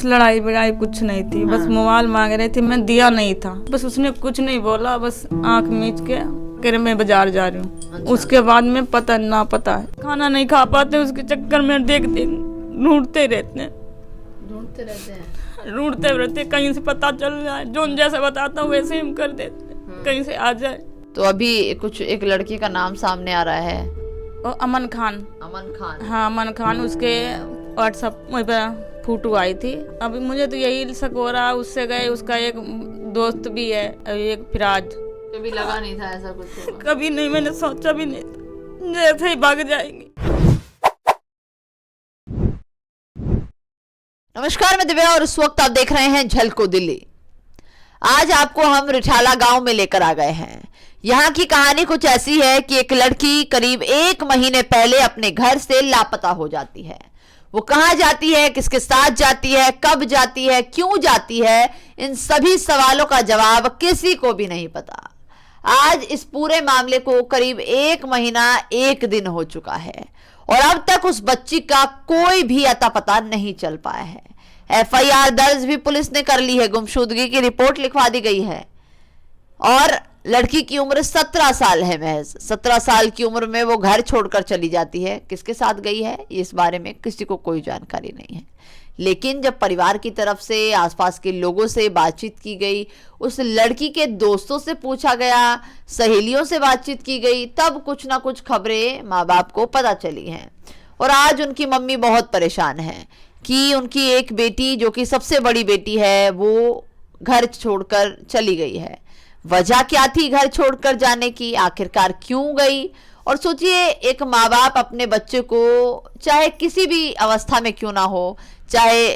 लड़ाई बड़ाई कुछ नहीं थी। बस मोबाइल मांग रही थी, मैं दिया नहीं था। बस उसने कुछ नहीं बोला, बस आंख मीच के कह मैं बाजार जा रही हूँ। अच्छा। उसके बाद में पता है खाना नहीं खा पाते, उसके चक्कर में ढूंढते रहते हैं कहीं से पता चल जाए। जो जैसे बताता हूँ वैसे हम कर देते, कहीं से आ जाए। तो अभी कुछ एक लड़के का नाम सामने आ रहा है, अमन खान। हाँ, अमन खान। उसके व्हाट्सएप फोटो आई थी। अभी मुझे तो यही शक हो रहा, उससे गए, उसका एक दोस्त भी है, एक फिराज। कभी लगा नहीं था ऐसा कुछ होगा? कभी नहीं, मैंने सोचा भी नहीं था, जैसे ही भाग जाएंगी। नमस्कार, मैं दिव्या और इस वक्त आप देख रहे हैं झलको दिल्ली। आज आपको हम रिठाला गांव में लेकर आ गए हैं। यहाँ की कहानी कुछ ऐसी है कि एक लड़की करीब 1 महीने पहले अपने घर से लापता हो जाती है। वो कहाँ जाती है, किसके साथ जाती है, कब जाती है, क्यों जाती है, इन सभी सवालों का जवाब किसी को भी नहीं पता। आज इस पूरे मामले को करीब 1 महीना 1 दिन हो चुका है और अब तक उस बच्ची का कोई भी अता पता नहीं चल पाया है। एफआईआर दर्ज भी पुलिस ने कर ली है, गुमशुदगी की रिपोर्ट लिखवा दी गई है और लड़की की उम्र 17 साल है। महज 17 साल की उम्र में वो घर छोड़कर चली जाती है। किसके साथ गई है इस बारे में किसी को कोई जानकारी नहीं है। लेकिन जब परिवार की तरफ से, आसपास के लोगों से बातचीत की गई, उस लड़की के दोस्तों से पूछा गया, सहेलियों से बातचीत की गई, तब कुछ ना कुछ खबरें माँ बाप को पता चली हैं। और आज उनकी मम्मी बहुत परेशान है कि उनकी एक बेटी, जो कि सबसे बड़ी बेटी है, वो घर छोड़कर चली गई है। वजह क्या थी घर छोड़कर जाने की, आखिरकार क्यों गई? और सोचिए, एक माँ बाप अपने बच्चे को, चाहे किसी भी अवस्था में क्यों ना हो, चाहे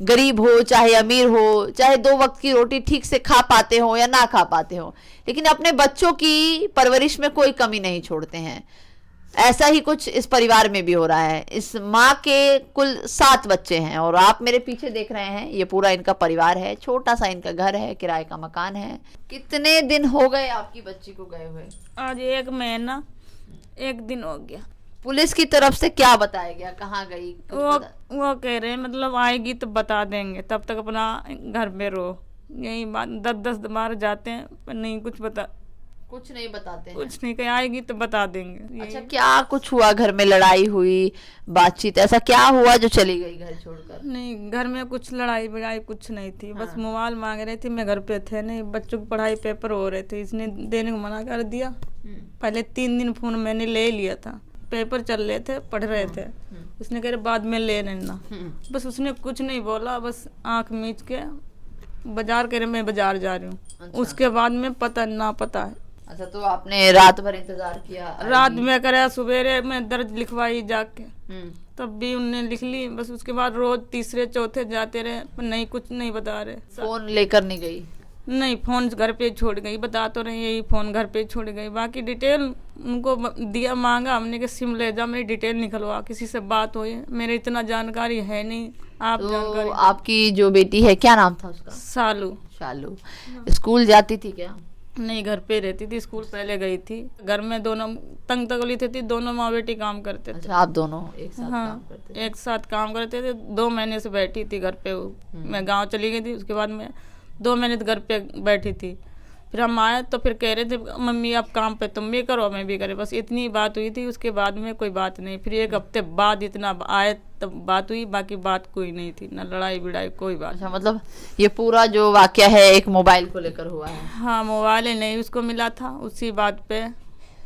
गरीब हो, चाहे अमीर हो, चाहे 2 वक्त की रोटी ठीक से खा पाते हो या ना खा पाते हो, लेकिन अपने बच्चों की परवरिश में कोई कमी नहीं छोड़ते हैं। ऐसा ही कुछ इस परिवार में भी हो रहा है। इस माँ के कुल 7 बच्चे हैं और आप मेरे पीछे देख रहे हैं, ये पूरा इनका परिवार है। छोटा सा इनका घर है, किराए का मकान है। कितने दिन हो गए आपकी बच्ची को गए हुए? आज 1 महीना 1 दिन हो गया। पुलिस की तरफ से क्या बताया गया, कहाँ गई? वो कह रहे हैं मतलब आएगी तो बता देंगे, तब तक अपना घर में रहो। यही बात, 10-10 बार जाते हैं पर नहीं कुछ नहीं बताते हैं। कुछ नहीं, कहीं आएगी तो बता देंगे। अच्छा, क्या कुछ हुआ? घर में लड़ाई हुई, बातचीत, ऐसा क्या हुआ जो चली गई घर छोड़कर? नहीं, घर में कुछ लड़ाई बड़ाई कुछ नहीं थी। बस मोबाइल मांग रही थी, मैं घर पे थे नहीं, बच्चों की पढ़ाई पेपर हो रहे थे, इसने देने को मना कर दिया। पहले 3 दिन फोन मैंने ले लिया था, पेपर चल रहे थे, पढ़ रहे थे। उसने कह रहे बाद में ले लेना। बस उसने कुछ नहीं बोला, बस आंख मीच के बाजार कह रहे मैं बाजार जा रही हूँ। अच्छा। उसके बाद में पता है। अच्छा, तो आपने रात भर इंतजार किया? रात में करे, सवेरे में दर्ज लिखवाई जाके, तब भी उनने लिख ली। बस उसके बाद रोज तीसरे चौथे जाते रहे, पर नहीं, कुछ नहीं बता रहे। फोन लेकर नहीं गई? नहीं, फोन घर पे छोड़ गई, बता तो रही यही, फोन घर पे छोड़ गई। बाकी डिटेल उनको दिया, मांगा हमने कि सिम ले जा, मेरी डिटेल निकलवा, किसी से बात हुई, मेरे इतना जानकारी है नहीं। आप तो जानकारी? आपकी जो बेटी है, क्या नाम था उसका? शालू। स्कूल जाती थी क्या? नहीं, घर पे रहती थी। स्कूल पहले गई थी। घर में दोनों तंग तकली थी, दोनों माँ बेटी काम करते थे। अच्छा, आप दोनों एक साथ? हाँ, काम करते थे? एक साथ काम करते थे। 2 महीने से बैठी थी घर पे। मैं गांव चली गई थी, उसके बाद में 2 महीने घर पे बैठी थी। फिर हम आए तो फिर कह रहे थे मम्मी आप काम पे तुम भी करो मैं भी करे, बस इतनी बात हुई थी। उसके बाद में कोई बात नहीं। फिर 1 हफ्ते बाद इतना आए तब बात हुई, बाकी बात कोई नहीं थी, ना लड़ाई बिड़ाई कोई बात। अच्छा, मतलब ये पूरा जो वाकया है एक मोबाइल को लेकर हुआ है? हाँ, मोबाइल नहीं उसको मिला था, उसी बात पे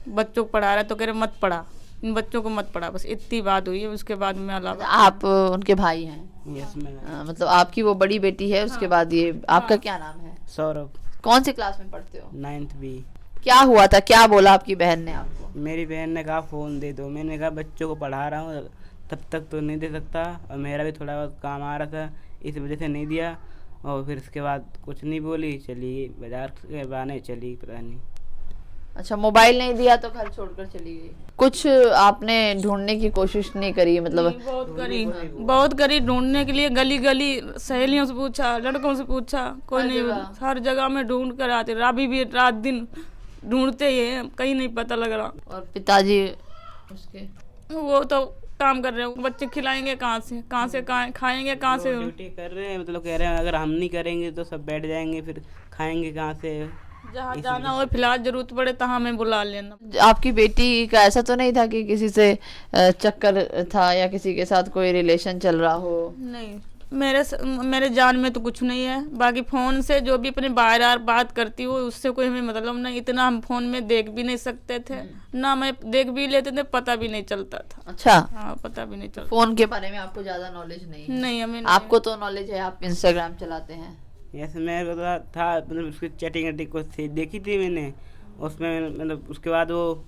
बच्चों को पढ़ा रहा तो कह रहे मत पढ़ा, इन बच्चों को मत पढ़ा, बस इतनी बात हुई है। उसके बाद में अलावा आप उनके भाई हैं? Yes ma'am. मतलब आपकी वो बड़ी बेटी है, उसके बाद ये आपका क्या नाम है? सौरभ। कौन सी क्लास में पढ़ते हो? 9th B। क्या हुआ था, क्या बोला आपकी बहन ने आपको? मेरी बहन ने कहा फ़ोन दे दो। मैंने कहा बच्चों को पढ़ा रहा हूँ, तब तक तो नहीं दे सकता, और मेरा भी थोड़ा बहुत काम आ रहा था, इस वजह से नहीं दिया। और फिर उसके बाद कुछ नहीं बोली, चली बाजार के बहाने चली, पता नहीं। अच्छा, मोबाइल नहीं दिया तो घर छोड़कर चली गई। कुछ आपने ढूंढने की कोशिश नहीं करी? मतलब बहुत करी ढूंढने के लिए, गली गली सहेलियों से पूछा, लड़कों से पूछा, कोई नहीं। हर जगह में ढूंढ कर आते, अभी भी रात दिन ढूंढते ही है, कहीं नहीं पता लग रहा। और पिताजी उसके? वो तो काम कर रहे हो, बच्चे खिलाएंगे कहाँ से खाएंगे कहाँ से? ड्यूटी कर रहे हैं, मतलब कह रहे हैं अगर हम नहीं करेंगे तो सब बैठ जाएंगे, फिर खाएंगे कहाँ से? जहाँ जाना हो फिलहाल जरूरत पड़े तो हमें बुला लेना। आपकी बेटी का ऐसा तो नहीं था कि किसी से चक्कर था या किसी के साथ कोई रिलेशन चल रहा हो? नहीं, मेरे जान में तो कुछ नहीं है। बाकी फोन से जो भी अपने बार बात करती हूँ उससे कोई हमें मतलब नहीं। इतना हम फोन में देख भी नहीं सकते थे, ना मैं देख भी लेते थे, पता भी नहीं चलता था। अच्छा, हाँ, पता भी नहीं चलता। फोन के बारे में आपको ज्यादा नॉलेज नहीं है? नहीं, हमें आपको तो नॉलेज है, आप इंस्टाग्राम चलाते हैं। यस, मेरे को था मतलब उसकी चैटिंग को देखी थी मैंने, उसमें मतलब उसके बाद वो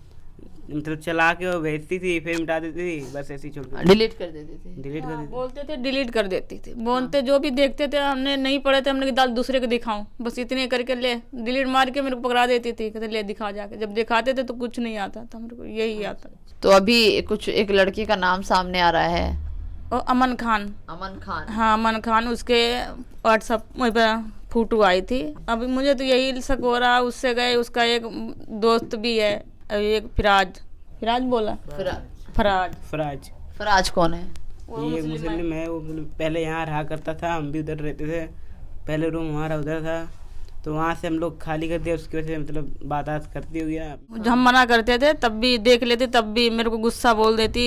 मतलब चला के वो भेजती थी, फिर मिटा देती थी, बस ऐसे ही छोड़ के डिलीट कर देते थे। डिलीट कर देती बोलते थे डिलीट कर देती थी। बोलते जो भी देखते थे हमने नहीं पढ़े थे, हमने दाल दूसरे को दिखाऊं, बस इतने करके ले डिलीट मार के मेरे को पकड़ा देती थी, कहते ले दिखा जाके। जब दिखाते थे तो कुछ नहीं आता था मेरे को, यही आता। तो अभी कुछ एक लड़की का नाम सामने आ रहा है, और अमन खान। अमन खान। हाँ, अमन खान, उसके व्हाट्सएप फोटो आई थी। अभी मुझे तो यही शक हो रहा, उससे गए, उसका एक दोस्त भी है, एक फिराज बोला, फराज। फराज कौन है? ये मुस्लिम है, वो पहले यहाँ रहा करता था, हम भी उधर रहते थे, पहले रूम हमारा उधर था, तो वहाँ से हम लोग खाली कर दिया, उसकी वजह से मतलब बात करती होगी ना। जब हम मना करते थे तब भी देख लेते, तब भी मेरे को गुस्सा बोल देती,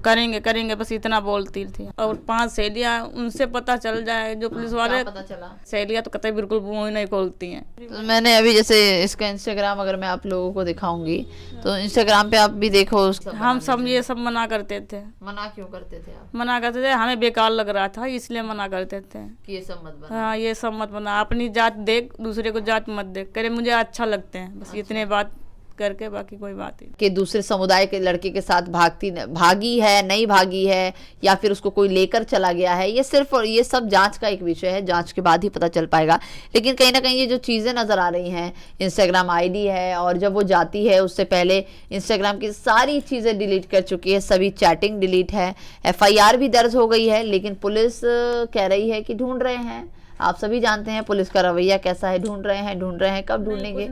करेंगे बस इतना बोलती थी। और 5 सहेलियाँ, उनसे पता चल जाए जो पुलिस वाले, पता चला सहेलियाँ तो कतई बिल्कुल मुँह नहीं खोलती हैं। तो मैंने अभी जैसे इसका इंस्टाग्राम अगर मैं आप लोगों को दिखाऊंगी तो इंस्टाग्राम पे आप भी देखो। हम सब ये सब मना करते थे। मना क्यों करते थे आप? मना करते थे, हमें बेकार लग रहा था इसलिए मना करते थे कि ये सब मत बना। हाँ, ये सब मत बना, अपनी जात देख, दूसरे को जात मत देख, करे मुझे अच्छा लगते हैं, बस इतने बात करके, बाकी कोई बात नहीं। कि दूसरे समुदाय के लड़के के साथ भागी है, नहीं भागी है, या फिर उसको कोई लेकर चला गया है, ये सिर्फ और ये सब जांच का एक विषय है, जांच के बाद ही पता चल पाएगा। लेकिन कहीं ना कहीं ये जो चीज़ें नज़र आ रही हैं, इंस्टाग्राम आईडी है, और जब वो जाती है उससे पहले इंस्टाग्राम की सारी चीज़ें डिलीट कर चुकी है, सभी चैटिंग डिलीट है, FIR भी दर्ज हो गई है, लेकिन पुलिस कह रही है कि ढूंढ रहे हैं। आप सभी जानते हैं पुलिस का रवैया कैसा है, ढूंढ रहे हैं, कब ढूंढेंगे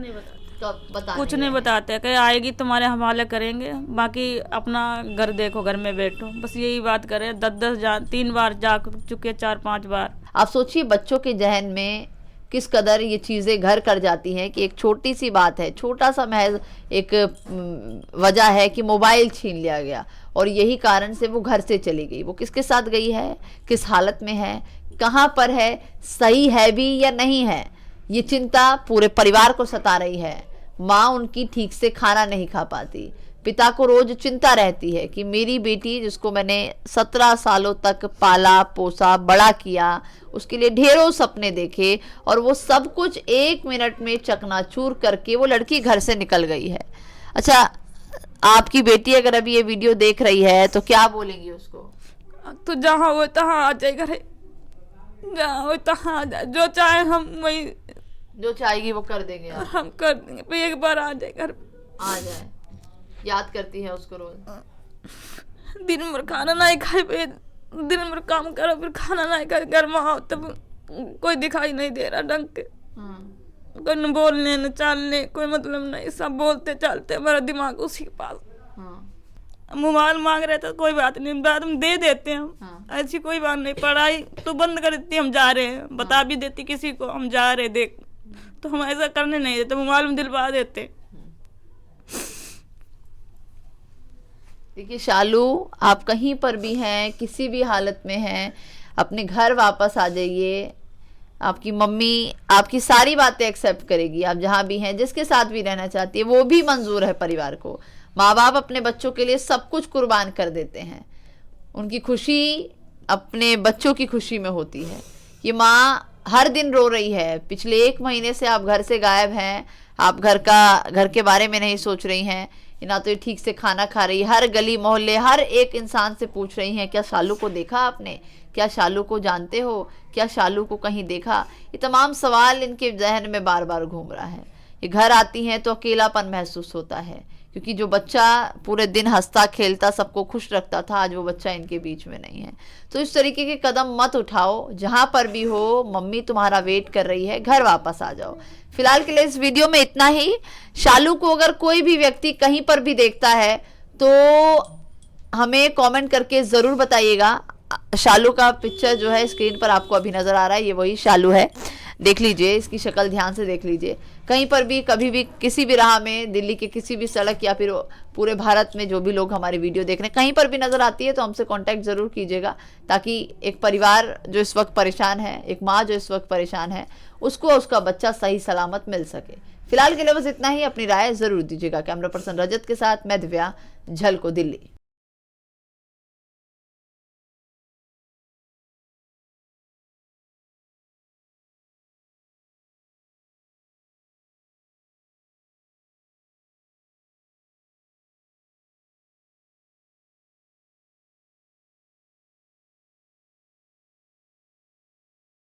कुछ नहीं बताते, कहीं आएगी तुम्हारे हवाले करेंगे, बाकी अपना घर देखो, घर में बैठो, बस यही बात करे। 10 3 बार जा चुके, 4-5 बार। आप सोचिए बच्चों के जहन में किस कदर ये चीज़ें घर कर जाती हैं कि एक छोटी सी बात है, छोटा सा महज एक वजह है कि मोबाइल छीन लिया गया, और यही कारण से वो घर से चली गई। वो किसके साथ गई है, किस हालत में है, कहाँ पर है, सही है भी या नहीं है, ये चिंता पूरे परिवार को सता रही है। माँ उनकी ठीक से खाना नहीं खा पाती, पिता को रोज चिंता रहती है कि मेरी बेटी जिसको मैंने 17 सालों तक पाला पोसा बड़ा किया, उसके लिए ढेरों सपने देखे, और वो सब कुछ 1 मिनट में चकनाचूर करके वो लड़की घर से निकल गई है। अच्छा, आपकी बेटी अगर अभी ये वीडियो देख रही है तो क्या बोलेंगी उसको? तो जहाँ हो तहाँ आ जाए घर, जहाँ हो तहाँ आ जाए, जो चाहे हम वही, जो चाहेगी वो कर देंगे हम कर देंगे, पर एक बार आ जाए घर, आ जाए। याद करती है उसको रोज? दिन भर खाना नहीं खाए, दिन भर काम करो, फिर खाना नहीं खाए, घर में आओ तब कोई दिखाई नहीं दे रहा ढंग के, कोई न बोलने न चालने, कोई मतलब नहीं, सब बोलते चलते, मेरा दिमाग उसी के पास। मोबाइल मांग रहे तो कोई बात नहीं, बात हम दे देते हैं, ऐसी कोई बात नहीं। पढ़ाई तो बंद कर देती, हम जा रहे हैं, बता भी देती किसी को हम जा रहे देख, तो हम ऐसा करने नहीं देते, मोबाइल में दिलवा देते। देखिए शालू, आप कहीं पर भी हैं, किसी भी हालत में हैं, अपने घर वापस आ जाइए। आपकी मम्मी आपकी सारी बातें एक्सेप्ट करेगी। आप जहाँ भी हैं, जिसके साथ भी रहना चाहती है, वो भी मंजूर है परिवार को। माँ बाप अपने बच्चों के लिए सब कुछ कुर्बान कर देते हैं, उनकी खुशी अपने बच्चों की खुशी में होती है। ये माँ हर दिन रो रही है, पिछले 1 महीने से आप घर से गायब हैं, आप घर के बारे में नहीं सोच रही हैं, ना तो ये ठीक से खाना खा रही, हर गली मोहल्ले हर एक इंसान से पूछ रही हैं, क्या शालू को देखा आपने, क्या शालू को जानते हो, क्या शालू को कहीं देखा। ये तमाम सवाल इनके जहन में बार बार घूम रहा है। ये घर आती हैं तो अकेलापन महसूस होता है, क्योंकि जो बच्चा पूरे दिन हंसता खेलता सबको खुश रखता था, आज वो बच्चा इनके बीच में नहीं है। तो इस तरीके के कदम मत उठाओ, जहाँ पर भी हो मम्मी तुम्हारा वेट कर रही है, घर वापस आ जाओ। फिलहाल के लिए इस वीडियो में इतना ही। शालू को अगर कोई भी व्यक्ति कहीं पर भी देखता है तो हमें कमेंट करके ज़रूर बताइएगा। शालू का पिक्चर जो है स्क्रीन पर आपको अभी नज़र आ रहा है, ये वही शालू है। देख लीजिए, इसकी शक्ल ध्यान से देख लीजिए। कहीं पर भी कभी भी किसी भी राह में, दिल्ली के किसी भी सड़क या फिर पूरे भारत में जो भी लोग हमारी वीडियो देख रहे हैं, कहीं पर भी नज़र आती है तो हमसे कांटेक्ट ज़रूर कीजिएगा, ताकि एक परिवार जो इस वक्त परेशान है, एक माँ जो इस वक्त परेशान है, उसको उसका बच्चा सही सलामत मिल सके। फिलहाल के लिए बस इतना ही। अपनी राय ज़रूर दीजिएगा। कैमरा पर्सन रजत के साथ मैं दिव्या, झलको दिल्ली।